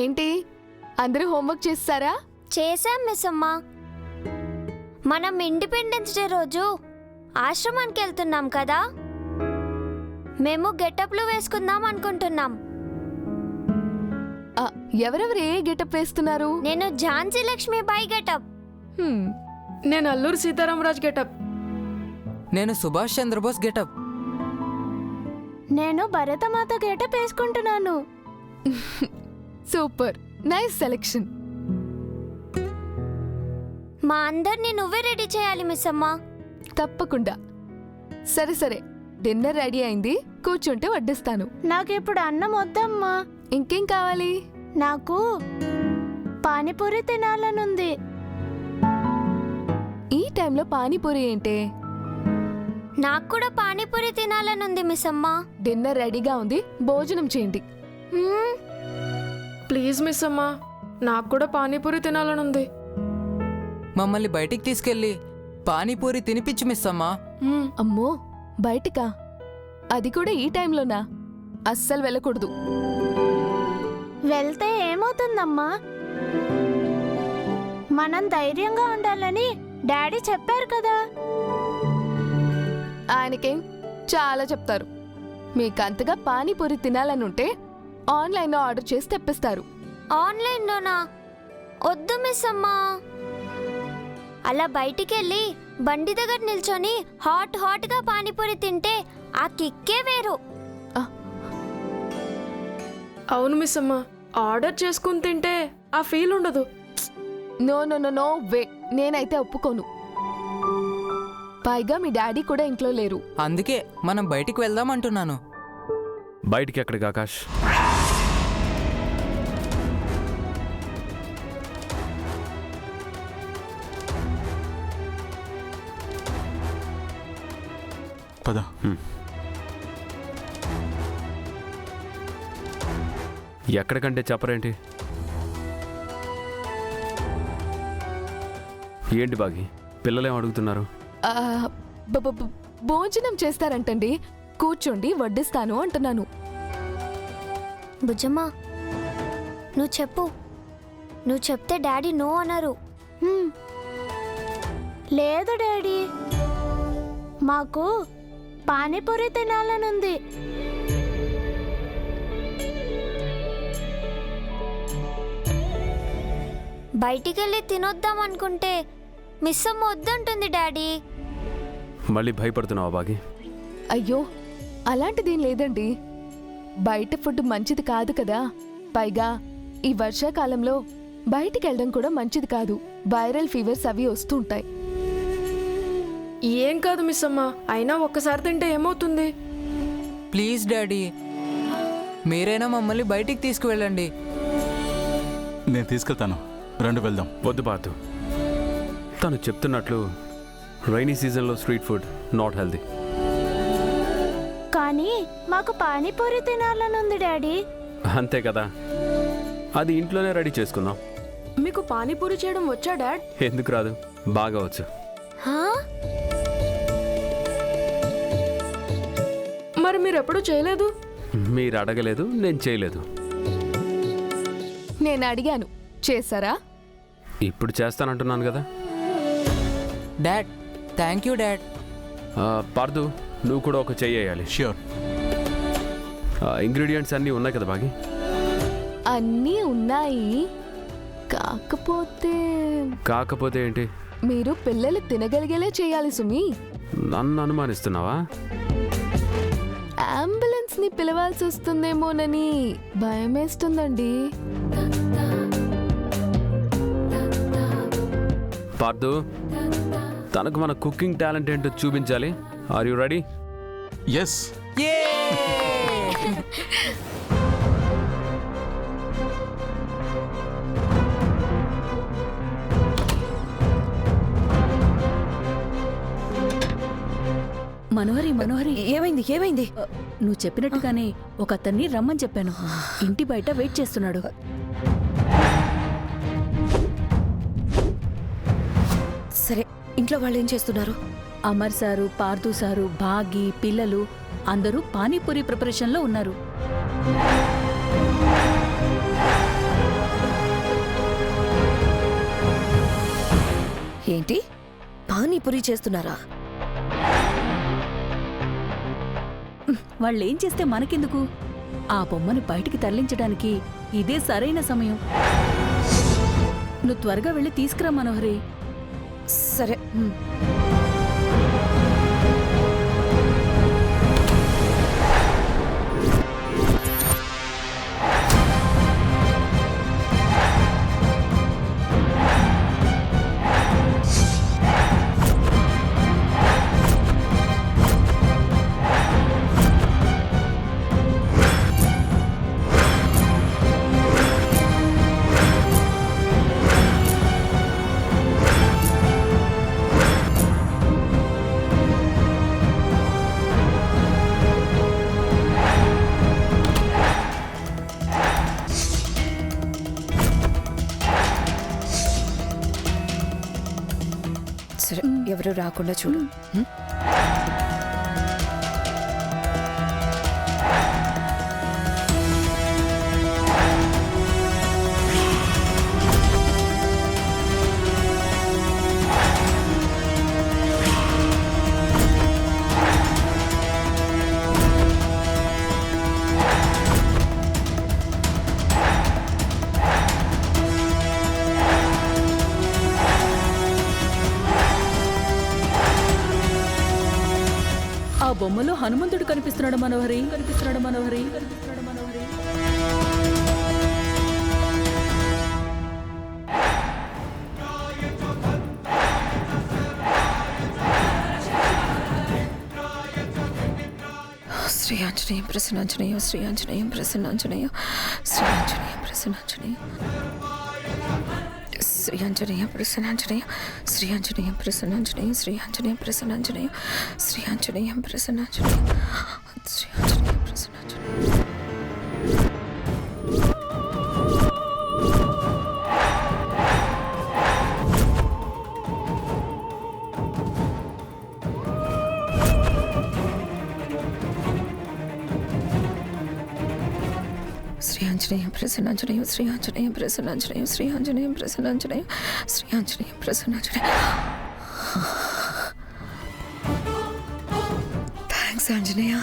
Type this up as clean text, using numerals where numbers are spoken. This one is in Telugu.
ఏంటి అందరూ హోంవర్క్ చేస్తారా? చేశాం మిస్ అమ్మా. మనం ఇండిపెండెన్స్ డే రోజు ఆశ్రమానికి వెళ్తున్నాం కదా, మేము గెటప్లు వేసుకుందాం అనుకుంటున్నాం. ఎవరెవరు ఏ గెటప్ వేస్తున్నారు? నేను ఝాన్సీ లక్ష్మీబాయి గెటప్. నేను అల్లూరి సీతారామరాజు గెటప్. నేను సుభాష్ చంద్రబోస్ గెటప్. నేను భరతమాత గెటప్ వేసుకుంటున్నాను. Super, nice selection. మా అందరినీ నువ్వే రెడీ చేయాలి మిస్ అమ్మా. తప్పకుండా. సరే సరే, డిన్నర్ రెడీ అయింది, కూర్చుంటే వడ్డిస్తాను. నాకిప్పుడు అన్నం వద్దమ్మా. ఇంకేం కావాలి? నాకు పానీపూరి తినాలనుంది. ఈ టైంలో పానీపూరి ఏంటే? నాకు కూడా పానీపూరి తినాలనుంది మిస్ అమ్మా. డిన్నర్ రెడీగా ఉంది, భోజనం చేయండి. ప్లీజ్ మిస్ అమ్మా, నాకు కూడా పానీపూరి తినాలనుంది. మమ్మల్ని బయటికి తీసుకెళ్ళి పానీపూరి తినిపించు మిస్ అమ్మా. అమ్మో, బయటికా? అది కూడా ఈ టైంలోనా? అస్సలు వెళ్ళకూడదు. వెళ్తే ఏమవుతుందమ్మా? మనం ధైర్యంగా ఉండాలని డాడీ చెప్పారు కదా. ఆయనకేం చాలా చెప్తారు. మీకంతగా పానీపూరి తినాలనుంటే ఆన్లైన్లో ఆర్డర్ చేసి తెప్పిస్తారు. ఆన్లైన్లోనా? వద్దు మిస్ అమ్మా. అలా బయటికెళ్ళి బండి దగ్గర నిల్చొని హాట్గా పానీపూరి తింటే ఆ కిక్కే వేరు. అవును మిస్ అమ్మా, ఆర్డర్ చేసుకుని తింటే ఆ ఫీల్ ఉండదు. No no no no way, నేనైతే ఒప్పుకోను. పైగా మీ డాడీ కూడా ఇంట్లో లేరు. అందుకే మనం బయటికి వెళ్దాం అంటున్నాను. బయటికి ఎక్కడికి ఆకాష్? పద. ఎక్కడికంటే చెప్పరేంటి? ఏంటి బాగి, పిల్లలేం అడుగుతున్నారు? ఆ, భోజనం చేస్తారంటండి, కూర్చోండి వడ్డిస్తాను అంటున్నాను. బుజ్జమ్మా, నువ్వు చెప్తే డాడీ నో అన్నారు. లేదు డాడీ, మాకు పానీపూరి తినాలనుంది. బయటికెళ్ళి తినొద్దాం అనుకుంటే మిస్ అమ్మ వద్దంటుంది డాడీ. మళ్ళీ భయపడుతున్నావా బాగి? అయ్యో, అలాంటిదేం లేదండి. బయట ఫుడ్ మంచిది కాదు కదా. పైగా ఈ వర్షాకాలంలో బయటికి వెళ్ళడం కూడా మంచిది కాదు. వైరల్ ఫీవర్స్ అవి వస్తుంటాయి. ఏం కాదు మిస్ అమ్మా, అయినా ఒక్కసారి తింటే ఏమవుతుంది? ప్లీజ్ డాడీ, మీరైనా మమ్మల్ని బయటికి తీసుకువెళ్ళండి. నేను తీసుకెళ్తాను, రండి వెళ్దాం. వద్దు బాతు, తను చెప్తున్నట్లు రైనీ సీజన్లో స్ట్రీట్ ఫుడ్ నాట్ హెల్దీ. కానీ మాకు పానీపూరి తినాలనుంది డాడీ. అంతే కదా, అది ఇంట్లోనే రెడీ చేసుకుందాం. మీకు పానీపూరి చేయడం వచ్చా డాడ్? ఎందుకు రాదు, బాగా వచ్చు. మరి మీరు ఎప్పుడు చేయలేదు? మీరు అడగలేదు, నేను చేయలేదు. నేను అడిగాను, చేశారా? ఇప్పుడు చేస్తానంటున్నాను కదా. Dad, thank you dad. Parthu, నువ్వు కూడా ఒక చెయ్యాలి. ష్యూర్. ఇంగ్రీడియంట్స్ అన్నీ ఉన్నాయి కదా బాగి? అన్నీ ఉన్నాయి, కాకపోతే ఏంటి? మీరు పిల్లలు తినగలిగేలా చేయాలి సుమి. నన్ను అనుమానిస్తున్నావా? అంబులెన్స్ ని పిలవాల్సి వస్తుందేమోనని భయమేస్తుందండి. పార్దు, తనకు మన కుకింగ్ టాలెంట్ ఏంటో చూపించాలి. Are you ready? Yes. Manohari, ఏమైంది? నువ్వు చెప్పినట్టుగానే ఒక అతన్ని రమ్మని చెప్పాను. ఇంటి బయట వెయిట్ చేస్తున్నాడు. సరే, ఇంట్లో వాళ్ళు ఏం చేస్తున్నారు? అమర్ సారు, పార్థు సారు, భాగి, పిల్లలు అందరూ పానీపూరి ప్రిపరేషన్లో ఉన్నారు. ఏంటి పానీపూరి చేస్తున్నారా? వాళ్ళేం చేస్తే మనకెందుకు? ఆ బొమ్మను బయటికి తరలించడానికి ఇదే సరైన సమయం. నువ్వు త్వరగా వెళ్ళి తీసుకురా మనోహరి. సరే. సరే, ఎవరు రాకుండా చూడు. ఆ బొమ్మలో హనుమంతుడు కనిపిస్తున్నాడు మనోహరి. శ్రీ ఆంజనేయం ప్రసన్నాంజనేయం, శ్రీ ఆంజనేయం ప్రసన్నాంజనేయం, శ్రీ ఆంజనేయం ప్రసన్నాంజనేయం, శ్రీ ఆంజనేయం ప్రసన్నాంజనేయం, శ్రీ ఆంజనేయం ప్రసన్నాంజనేయం, శ్రీ ఆంజనేయం ప్రసన్నాంజనేయం, శ్రీ ఆంజనేయం ప్రసన్నాంజనేయం, శ్రీ ఆంజనేయం ప్రసన్నాంజనేయం. శ్రీ ఆంజనేయం ప్రసన్నాంజనేయం, శ్రీ ఆంజనేయం ప్రసన్నాంజనేయం, శ్రీ ఆంజనేయం ప్రసన్నాంజనేయం, శ్రీ ఆంజనేయం ప్రసన్నాంజనేయం. థ్యాంక్స్ ఆంజనేయ.